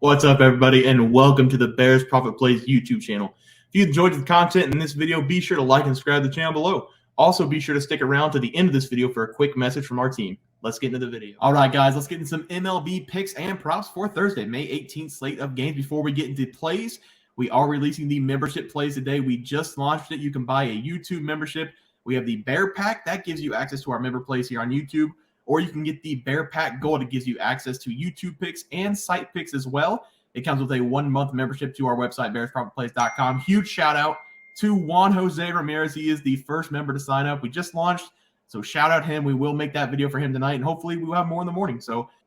What's up, everybody, and welcome to the Bears Profit Plays YouTube channel. If you enjoyed the content in this video, be sure to like and subscribe to the channel below. Also, be sure to stick around to the end of this video for a quick message from our team. Let's get into the video. All right, guys, let's get into some MLB picks and props for Thursday, May 18th slate of games. Before we get into plays, we are releasing the membership plays today. We just launched it. You can buy a YouTube membership. We have the Bear Pack. That gives you access to our member plays here on YouTube. Or you can get the Bear Pack Gold. It gives you access to YouTube picks and site picks as well. It comes with a 1-month membership to our website, bearsprofitplays.com. Huge shout out to Juan Jose Ramirez. He is the first member to sign up. We just launched, so shout out him. We will make that video for him tonight, and hopefully we will have more in the morning.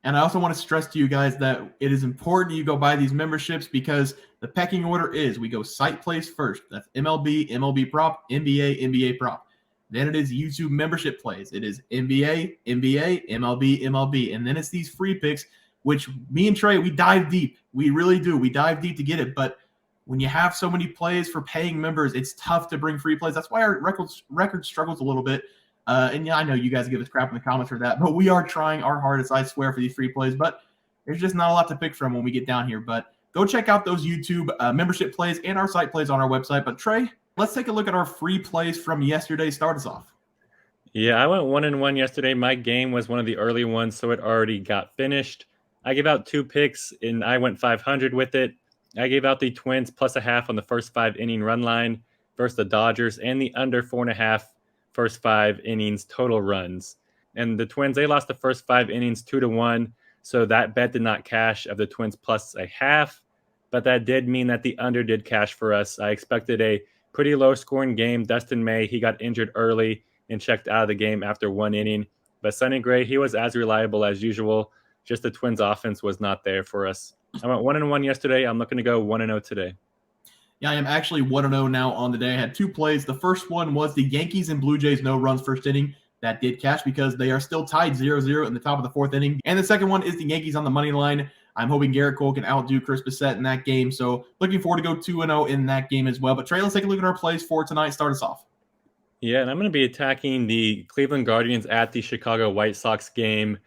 And I also want to stress to you guys that it is important you go buy these memberships because the pecking order is we go site plays first. That's MLB, MLB prop, NBA, NBA prop. Then it is YouTube membership plays. It is NBA, NBA, MLB, MLB. And then it's these free picks, which me and Trey, we dive deep. We really do. We dive deep to get it. But when you have so many plays for paying members, it's tough to bring free plays. That's why our record struggles a little bit. And yeah, I know you guys give us crap in the comments for that. But we are trying our hardest, I swear, for these free plays. But there's just not a lot to pick from when we get down here. But go check out those YouTube membership plays and our site plays on our website. But Trey, let's take a look at our free plays from yesterday. Start us off. Yeah, I went 1-1 yesterday. My game was one of the early ones, so it already got finished. I gave out 2 picks, and I went 500 with it. I gave out the Twins plus a half on the first 5-inning run line versus the Dodgers, and the under 4.5 first 5 innings total runs. And the Twins, they lost the first 5 innings 2-1, so that bet did not cash of the Twins plus a half, but that did mean that the under did cash for us. I expected a pretty low-scoring game. Dustin May, he got injured early and checked out of the game after 1 inning. But Sonny Gray, he was as reliable as usual. Just the Twins' offense was not there for us. I went 1-1 yesterday. I'm looking to go 1-0 today. Yeah, I am actually 1-0 now on the day. I had 2 plays. The first one was the Yankees and Blue Jays no runs first inning. That did cash because they are still tied 0-0 in the top of the 4th inning. And the second one is the Yankees on the money line. I'm hoping Garrett Cole can outdo Chris Bassett in that game. So looking forward to go 2-0 in that game as well. But Trey, let's take a look at our plays for tonight. Start us off. Yeah, and I'm going to be attacking the Cleveland Guardians at the Chicago White Sox game.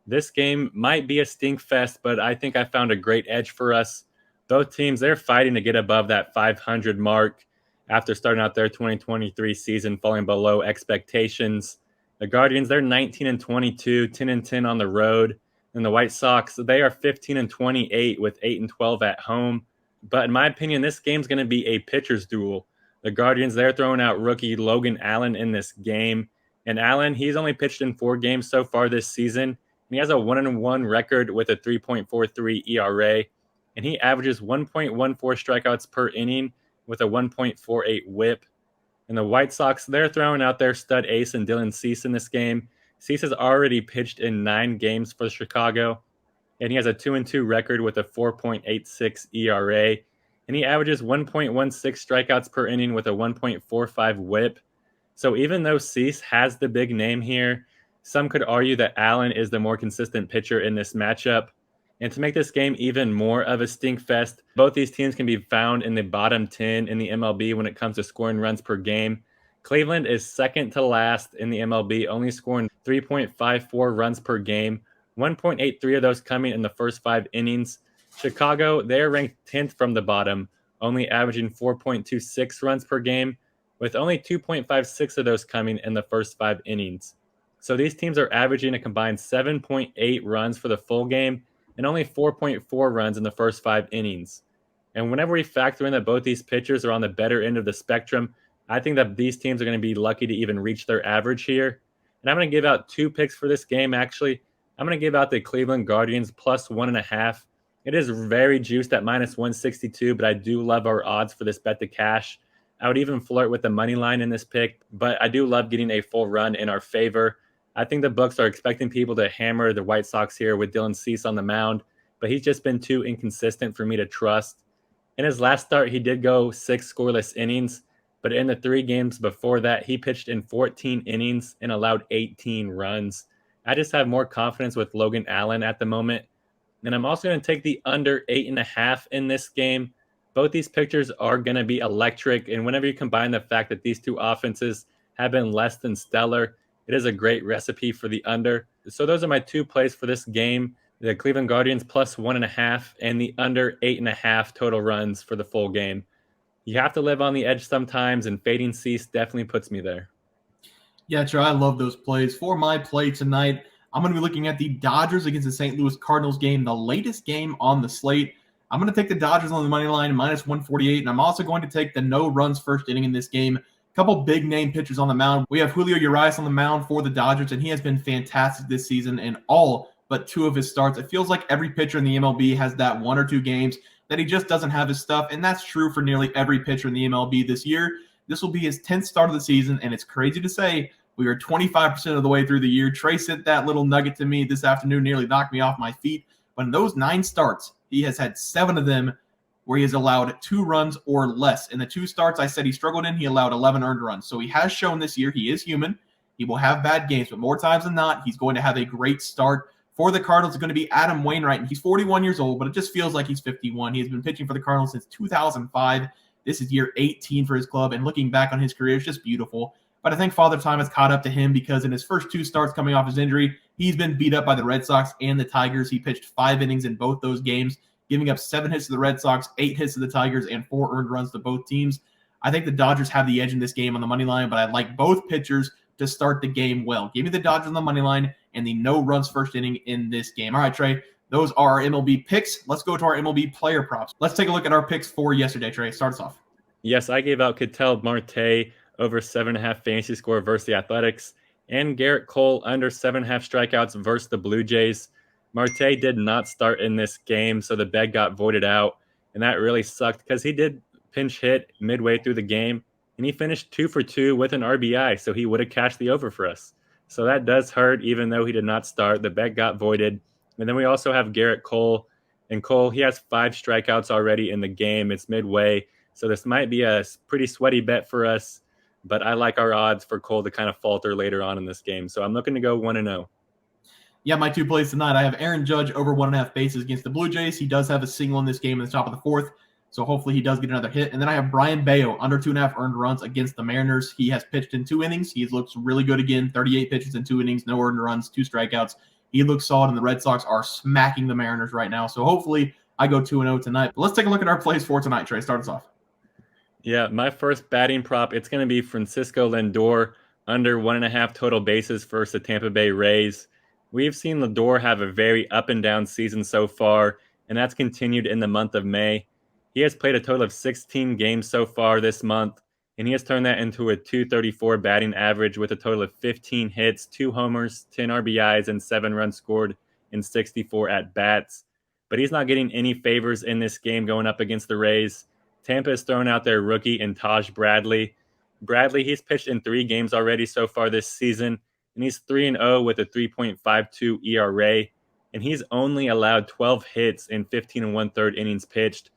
This game might be a stink fest, but I think I found a great edge for us. Both teams, they're fighting to get above that 500 mark after starting out their 2023 season falling below expectations. The Guardians, they're 19-22, 10-10 on the road. And the White Sox, they are 15-28 with 8-12 at home. But in my opinion, this game's going to be a pitcher's duel. The Guardians, they're throwing out rookie Logan Allen in this game. And Allen, he's only pitched in 4 games so far this season. And he has a 1-1 record with a 3.43 ERA. And he averages 1.14 strikeouts per inning with a 1.48 whip. And the White Sox, they're throwing out their stud ace and Dylan Cease in this game. Cease has already pitched in 9 games for Chicago, and he has a 2-2 record with a 4.86 ERA, and he averages 1.16 strikeouts per inning with a 1.45 whip. So even though Cease has the big name here, some could argue that Allen is the more consistent pitcher in this matchup. And to make this game even more of a stink fest, both these teams can be found in the bottom 10 in the MLB when it comes to scoring runs per game. Cleveland is second to last in the MLB, only scoring 3.54 runs per game, 1.83 of those coming in the first 5 innings. Chicago, they're ranked 10th from the bottom, only averaging 4.26 runs per game, with only 2.56 of those coming in the first 5 innings. So these teams are averaging a combined 7.8 runs for the full game and only 4.4 runs in the first 5 innings. And whenever we factor in that both these pitchers are on the better end of the spectrum, I think that these teams are going to be lucky to even reach their average here. And I'm going to give out 2 picks for this game, actually. I'm going to give out the Cleveland Guardians plus 1.5. It is very juiced at minus 162, but I do love our odds for this bet to cash. I would even flirt with the money line in this pick, but I do love getting a full run in our favor. I think the books are expecting people to hammer the White Sox here with Dylan Cease on the mound, but he's just been too inconsistent for me to trust. In his last start, he did go 6 scoreless innings, but in the 3 games before that, he pitched in 14 innings and allowed 18 runs. I just have more confidence with Logan Allen at the moment. And I'm also going to take the under 8.5 in this game. Both these pitchers are going to be electric. And whenever you combine the fact that these 2 offenses have been less than stellar, it is a great recipe for the under. So those are my 2 plays for this game. The Cleveland Guardians plus 1.5 and the under 8.5 total runs for the full game. You have to live on the edge sometimes, and fading Cease definitely puts me there. Yeah, Trey, I love those plays. For my play tonight, I'm going to be looking at the Dodgers against the St. Louis Cardinals game, the latest game on the slate. I'm going to take the Dodgers on the money line, minus 148, and I'm also going to take the no runs first inning in this game. A couple big name pitchers on the mound. We have Julio Urias on the mound for the Dodgers, and he has been fantastic this season in all but 2 of his starts. It feels like every pitcher in the MLB has that 1 or 2 games that he just doesn't have his stuff, and that's true for nearly every pitcher in the MLB this year. This will be his 10th start of the season, and it's crazy to say we are 25% of the way through the year. Trey sent that little nugget to me this afternoon, nearly knocked me off my feet. But in those 9 starts, he has had 7 of them where he has allowed 2 runs or less. In the 2 starts I said he struggled in, he allowed 11 earned runs. So he has shown this year he is human. He will have bad games, but more times than not, he's going to have a great start. For the Cardinals, it's going to be Adam Wainwright, and he's 41 years old, but it just feels like he's 51. He has been pitching for the Cardinals since 2005. This is year 18 for his club, and looking back on his career, it's just beautiful. But I think Father Time has caught up to him because in his first 2 starts coming off his injury, he's been beat up by the Red Sox and the Tigers. He pitched 5 innings in both those games, giving up 7 hits to the Red Sox, 8 hits to the Tigers, and 4 earned runs to both teams. I think the Dodgers have the edge in this game on the money line, but I'd like both pitchers to start the game well. Give me the Dodgers on the money line and the no runs first inning in this game. All right, Trey, those are our MLB picks. Let's go to our MLB player props. Let's take a look at our picks for yesterday, Trey. Start us off. Yes, I gave out Ketel Marte over 7.5 fantasy score versus the Athletics, and Garrett Cole under 7.5 strikeouts versus the Blue Jays. Marte did not start in this game, so the bet got voided out, and that really sucked because he did pinch hit midway through the game, and he finished 2 for 2 with an RBI, so he would have cashed the over for us. So that does hurt, even though he did not start. The bet got voided. And then we also have Garrett Cole, and Cole, he has 5 strikeouts already in the game. It's midway, so this might be a pretty sweaty bet for us, but I like our odds for Cole to kind of falter later on in this game. So I'm looking to go 1-0. Yeah, my 2 plays tonight, I have Aaron Judge over 1.5 bases against the Blue Jays. He does have a single in this game in the top of the 4th, so hopefully he does get another hit. And then I have Brian Bayo under 2.5 earned runs against the Mariners. He has pitched in 2 innings. He looks really good again, 38 pitches in 2 innings, no earned runs, 2 strikeouts. He looks solid, and the Red Sox are smacking the Mariners right now. So hopefully I go 2-0 tonight. But let's take a look at our plays for tonight, Trey. Start us off. Yeah, my first batting prop, it's going to be Francisco Lindor under 1.5 total bases versus the Tampa Bay Rays. We've seen Lindor have a very up and down season so far, and that's continued in the month of May. He has played a total of 16 games so far this month, and he has turned that into a .234 batting average with a total of 15 hits, 2 homers, 10 RBIs, and 7 runs scored in 64 at-bats. But he's not getting any favors in this game going up against the Rays. Tampa has thrown out their rookie in Taj Bradley. Bradley, he's pitched in 3 games already so far this season, and he's 3-0 with a 3.52 ERA, and he's only allowed 12 hits in 15 1/3 innings pitched.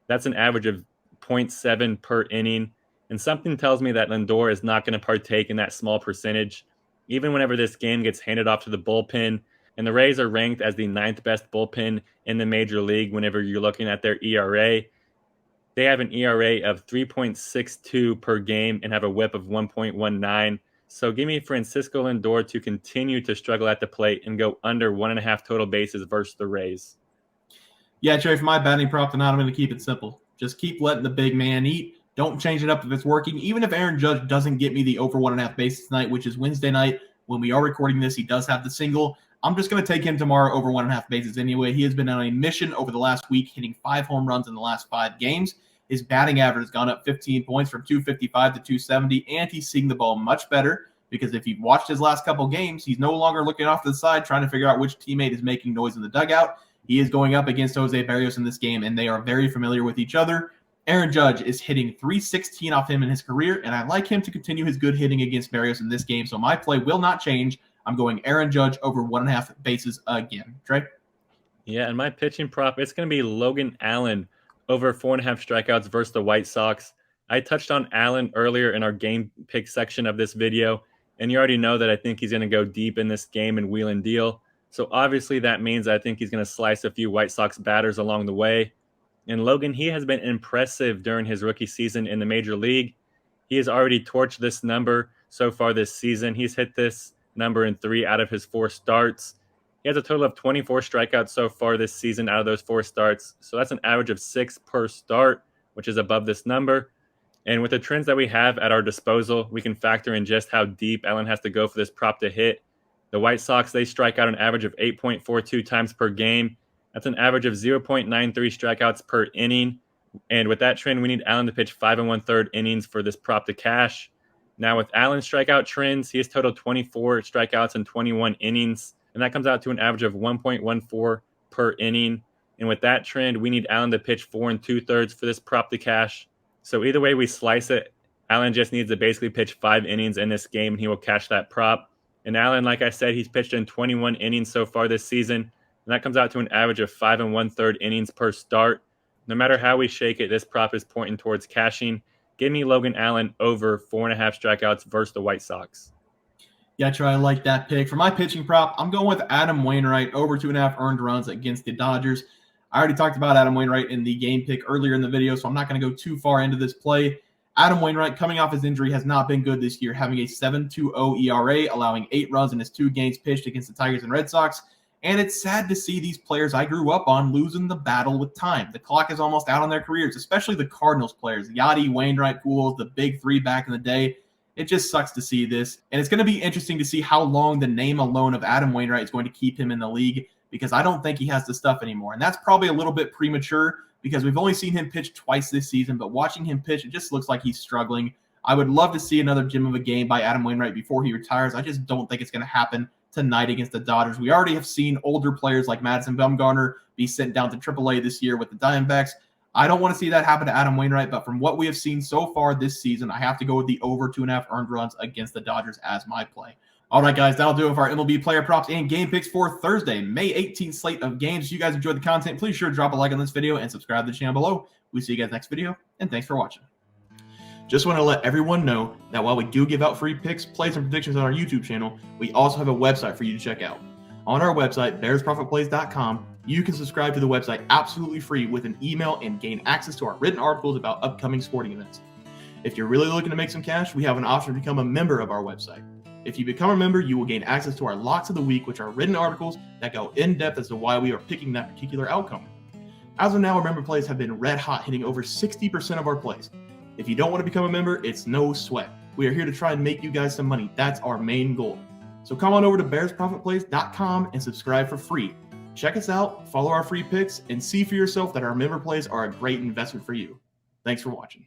That's an average of 0.7 per inning, and something tells me that Lindor is not going to partake in that small percentage, even whenever this game gets handed off to the bullpen. And the Rays are ranked as the 9th best bullpen in the major league whenever you're looking at their ERA. They have an ERA of 3.62 per game and have a whip of 1.19. So give me Francisco Lindor to continue to struggle at the plate and go under 1.5 total bases versus the Rays. Yeah, Trey, for my batting prop tonight, I'm going to keep it simple. Just keep letting the big man eat. Don't change it up if it's working. Even if Aaron Judge doesn't get me the over 1.5 bases tonight, which is Wednesday night, when we are recording this, he does have the single. I'm just going to take him tomorrow over 1.5 bases anyway. He has been on a mission over the last week, hitting 5 home runs in the last 5 games. His batting average has gone up 15 points from 255 to 270, and he's seeing the ball much better because if you've watched his last couple games, he's no longer looking off to the side trying to figure out which teammate is making noise in the dugout. He is going up against Jose Barrios in this game, and they are very familiar with each other. Aaron Judge is hitting .316 off him in his career, and I like him to continue his good hitting against Barrios in this game, so my play will not change. I'm going Aaron Judge over 1.5 bases again. Trey? Yeah, and my pitching prop, it's going to be Logan Allen over 4.5 strikeouts versus the White Sox. I touched on Allen earlier in our game pick section of this video, and you already know that I think he's going to go deep in this game and wheel and deal. So obviously that means I think he's going to slice a few White Sox batters along the way. And Logan, he has been impressive during his rookie season in the major league. He has already torched this number so far this season. He's hit this number in 3 out of his 4 starts. He has a total of 24 strikeouts so far this season out of those 4 starts. So that's an average of 6 per start, which is above this number. And with the trends that we have at our disposal, we can factor in just how deep Allen has to go for this prop to hit. The White Sox, they strike out an average of 8.42 times per game. That's an average of 0.93 strikeouts per inning. And with that trend, we need Allen to pitch 5 1/3 innings for this prop to cash. Now, with Allen's strikeout trends, he has totaled 24 strikeouts in 21 innings, and that comes out to an average of 1.14 per inning. And with that trend, we need Allen to pitch 4 2/3 for this prop to cash. So either way we slice it, Allen just needs to basically pitch 5 innings in this game, and he will cash that prop. And Allen, like I said, he's pitched in 21 innings so far this season, and that comes out to an average of 5 1/3 innings per start. No matter how we shake it, this prop is pointing towards cashing. Give me Logan Allen over 4.5 strikeouts versus the White Sox. Yeah, Trey, I like that pick. For my pitching prop, I'm going with Adam Wainwright over 2.5 earned runs against the Dodgers. I already talked about Adam Wainwright in the game pick earlier in the video, so I'm not going to go too far into this play. Adam Wainwright, coming off his injury, has not been good this year, having a 7.20 ERA, allowing 8 runs in his 2 games pitched against the Tigers and Red Sox. And it's sad to see these players I grew up on losing the battle with time. The clock is almost out on their careers, especially the Cardinals players. Yachty, Wainwright, Pujols, the big 3 back in the day. It just sucks to see this. And it's going to be interesting to see how long the name alone of Adam Wainwright is going to keep him in the league, because I don't think he has the stuff anymore. And that's probably a little bit premature because we've only seen him pitch twice this season, but watching him pitch, it just looks like he's struggling. I would love to see another gem of a game by Adam Wainwright before he retires. I just don't think it's going to happen tonight against the Dodgers. We already have seen older players like Madison Bumgarner be sent down to AAA this year with the Diamondbacks. I don't want to see that happen to Adam Wainwright, but from what we have seen so far this season, I have to go with the over 2.5 earned runs against the Dodgers as my play. All right, guys, that'll do it for our MLB player props and game picks for Thursday, May 18th slate of games. If you guys enjoyed the content, please sure to drop a like on this video and subscribe to the channel below. We'll see you guys next video, and thanks for watching. Just want to let everyone know that while we do give out free picks, plays, and predictions on our YouTube channel, we also have a website for you to check out. On our website, bearsprofitplays.com, you can subscribe to the website absolutely free with an email and gain access to our written articles about upcoming sporting events. If you're really looking to make some cash, we have an option to become a member of our website. If you become a member, you will gain access to our Locks of the Week, which are written articles that go in depth as to why we are picking that particular outcome. As of now, our member plays have been red hot, hitting over 60% of our plays. If you don't want to become a member, it's no sweat. We are here to try and make you guys some money. That's our main goal. So come on over to bearsprofitplays.com and subscribe for free. Check us out, follow our free picks, and see for yourself that our member plays are a great investment for you. Thanks for watching.